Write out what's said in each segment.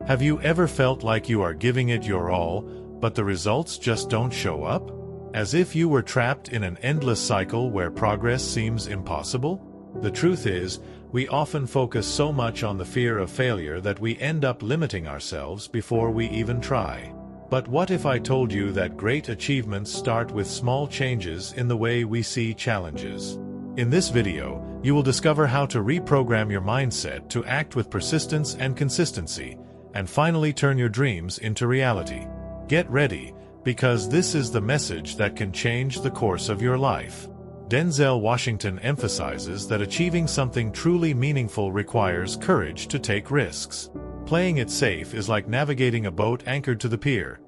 Have you ever felt like you are giving it your all, but the results just don't show up? As if you were trapped in an endless cycle where progress seems impossible? The truth is, we often focus so much on the fear of failure that we end up limiting ourselves before we even try. But what if I told you that great achievements start with small changes in the way we see challenges? In this video, you will discover how to reprogram your mindset to act with persistence and consistency, and finally turn your dreams into reality. Get ready, because this is the message that can change the course of your life. Denzel Washington emphasizes that achieving something truly meaningful requires courage to take risks. Playing it safe is like navigating a boat anchored to the pier.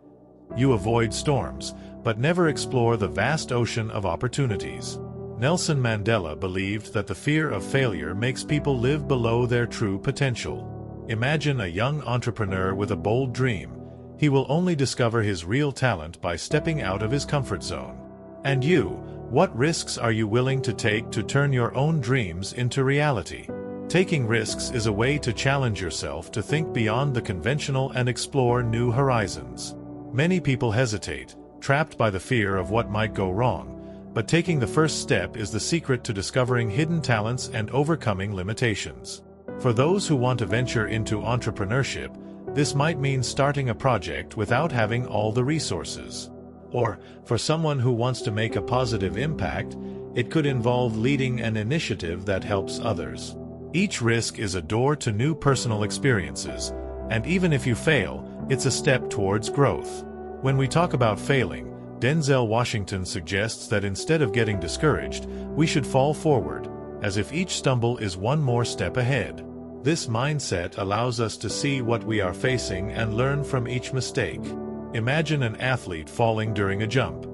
You avoid storms, but never explore the vast ocean of opportunities. Nelson Mandela believed that the fear of failure makes people live below their true potential. Imagine a young entrepreneur with a bold dream. He will only discover his real talent by stepping out of his comfort zone. And you, what risks are you willing to take to turn your own dreams into reality? Taking risks is a way to challenge yourself to think beyond the conventional and explore new horizons. Many people hesitate, trapped by the fear of what might go wrong, but taking the first step is the secret to discovering hidden talents and overcoming limitations. For those who want to venture into entrepreneurship, this might mean starting a project without having all the resources. Or, for someone who wants to make a positive impact, it could involve leading an initiative that helps others. Each risk is a door to new personal experiences, and even if you fail, it's a step towards growth. When we talk about failing, Denzel Washington suggests that instead of getting discouraged, we should fall forward, as if each stumble is one more step ahead. This mindset allows us to see what we are facing and learn from each mistake. Imagine an athlete falling during a jump.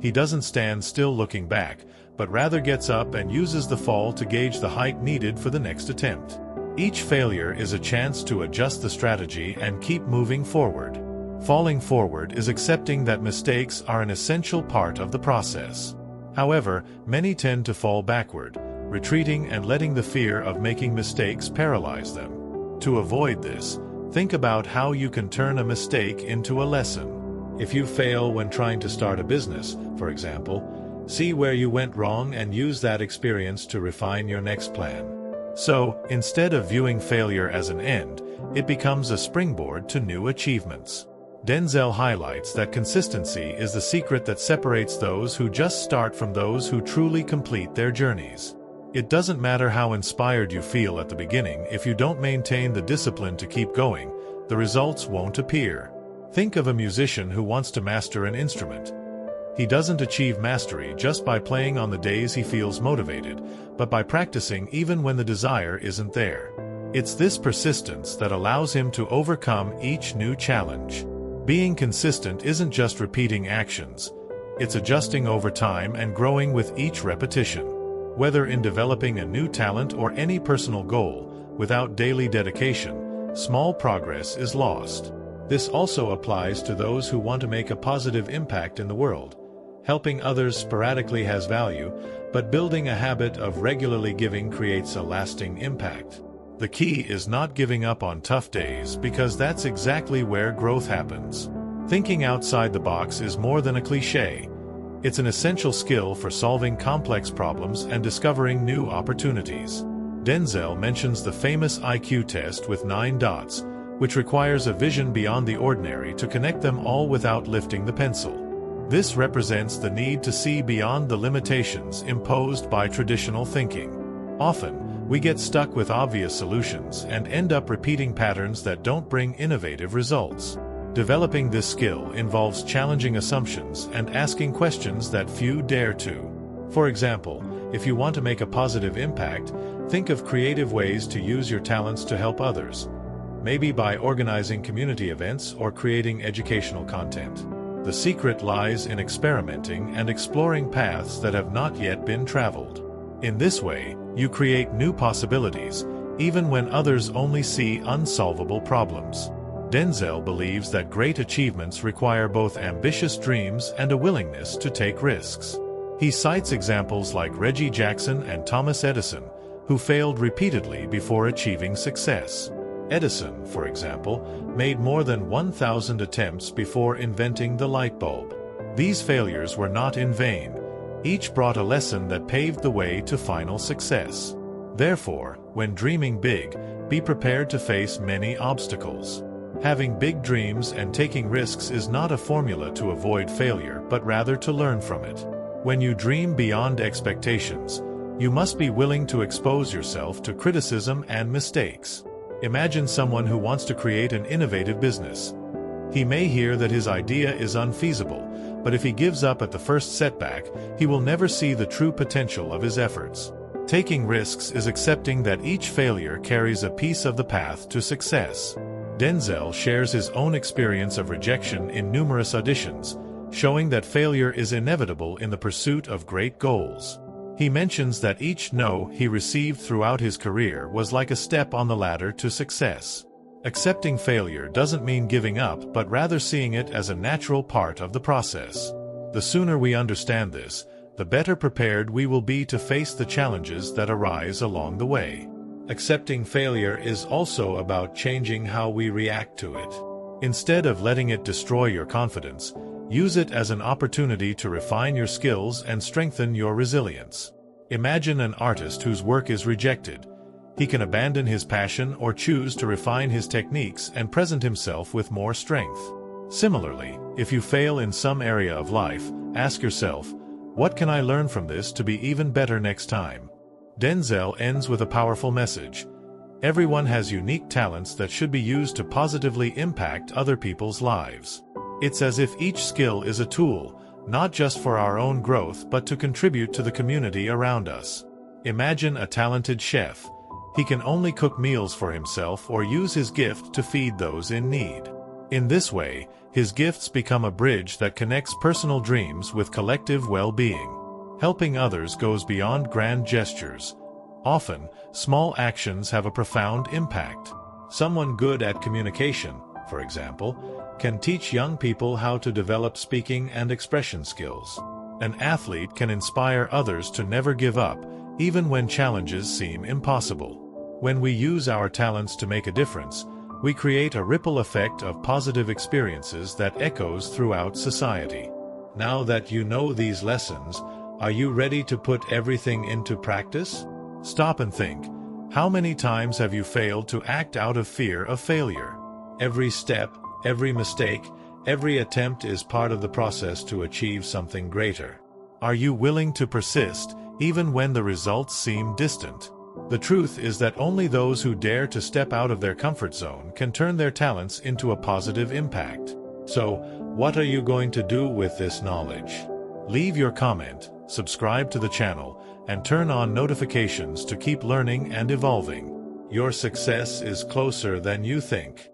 He doesn't stand still looking back, but rather gets up and uses the fall to gauge the height needed for the next attempt. Each failure is a chance to adjust the strategy and keep moving forward. Falling forward is accepting that mistakes are an essential part of the process. However, many tend to fall backward, retreating and letting the fear of making mistakes paralyze them. To avoid this, think about how you can turn a mistake into a lesson. If you fail when trying to start a business, for example, see where you went wrong and use that experience to refine your next plan. So, instead of viewing failure as an end, it becomes a springboard to new achievements. Denzel highlights that consistency is the secret that separates those who just start from those who truly complete their journeys. It doesn't matter how inspired you feel at the beginning, if you don't maintain the discipline to keep going, the results won't appear. Think of a musician who wants to master an instrument. He doesn't achieve mastery just by playing on the days he feels motivated, but by practicing even when the desire isn't there. It's this persistence that allows him to overcome each new challenge. Being consistent isn't just repeating actions. It's adjusting over time and growing with each repetition. Whether in developing a new talent or any personal goal, without daily dedication, small progress is lost. This also applies to those who want to make a positive impact in the world. Helping others sporadically has value, but building a habit of regularly giving creates a lasting impact. The key is not giving up on tough days, because that's exactly where growth happens. Thinking outside the box is more than a cliché. It's an essential skill for solving complex problems and discovering new opportunities. Denzel mentions the famous IQ test with 9 dots, which requires a vision beyond the ordinary to connect them all without lifting the pencil. This represents the need to see beyond the limitations imposed by traditional thinking. Often, we get stuck with obvious solutions and end up repeating patterns that don't bring innovative results. Developing this skill involves challenging assumptions and asking questions that few dare to. For example, if you want to make a positive impact, think of creative ways to use your talents to help others. Maybe by organizing community events or creating educational content. The secret lies in experimenting and exploring paths that have not yet been traveled. In this way, you create new possibilities, even when others only see unsolvable problems. Denzel believes that great achievements require both ambitious dreams and a willingness to take risks. He cites examples like Reggie Jackson and Thomas Edison, who failed repeatedly before achieving success. Edison, for example, made more than 1,000 attempts before inventing the light bulb. These failures were not in vain. Each brought a lesson that paved the way to final success. Therefore, when dreaming big, be prepared to face many obstacles. Having big dreams and taking risks is not a formula to avoid failure, but rather to learn from it. When you dream beyond expectations, you must be willing to expose yourself to criticism and mistakes. Imagine someone who wants to create an innovative business. He may hear that his idea is unfeasible, but if he gives up at the first setback, he will never see the true potential of his efforts. Taking risks is accepting that each failure carries a piece of the path to success. Denzel shares his own experience of rejection in numerous auditions, showing that failure is inevitable in the pursuit of great goals. He mentions that each no he received throughout his career was like a step on the ladder to success. Accepting failure doesn't mean giving up, but rather seeing it as a natural part of the process. The sooner we understand this, the better prepared we will be to face the challenges that arise along the way. Accepting failure is also about changing how we react to it. Instead of letting it destroy your confidence, use it as an opportunity to refine your skills and strengthen your resilience. Imagine an artist whose work is rejected. He can abandon his passion or choose to refine his techniques and present himself with more strength. Similarly, if you fail in some area of life, ask yourself, what can I learn from this to be even better next time? Denzel ends with a powerful message. Everyone has unique talents that should be used to positively impact other people's lives. It's as if each skill is a tool, not just for our own growth but to contribute to the community around us. Imagine a talented chef. He can only cook meals for himself or use his gift to feed those in need. In this way, his gifts become a bridge that connects personal dreams with collective well-being. Helping others goes beyond grand gestures. Often, small actions have a profound impact. Someone good at communication, for example, can teach young people how to develop speaking and expression skills. An athlete can inspire others to never give up, even when challenges seem impossible. When we use our talents to make a difference, we create a ripple effect of positive experiences that echoes throughout society. Now that you know these lessons, are you ready to put everything into practice? Stop and think. How many times have you failed to act out of fear of failure? Every step, every mistake, every attempt is part of the process to achieve something greater. Are you willing to persist, even when the results seem distant? The truth is that only those who dare to step out of their comfort zone can turn their talents into a positive impact. So, what are you going to do with this knowledge? Leave your comment, subscribe to the channel, and turn on notifications to keep learning and evolving. Your success is closer than you think.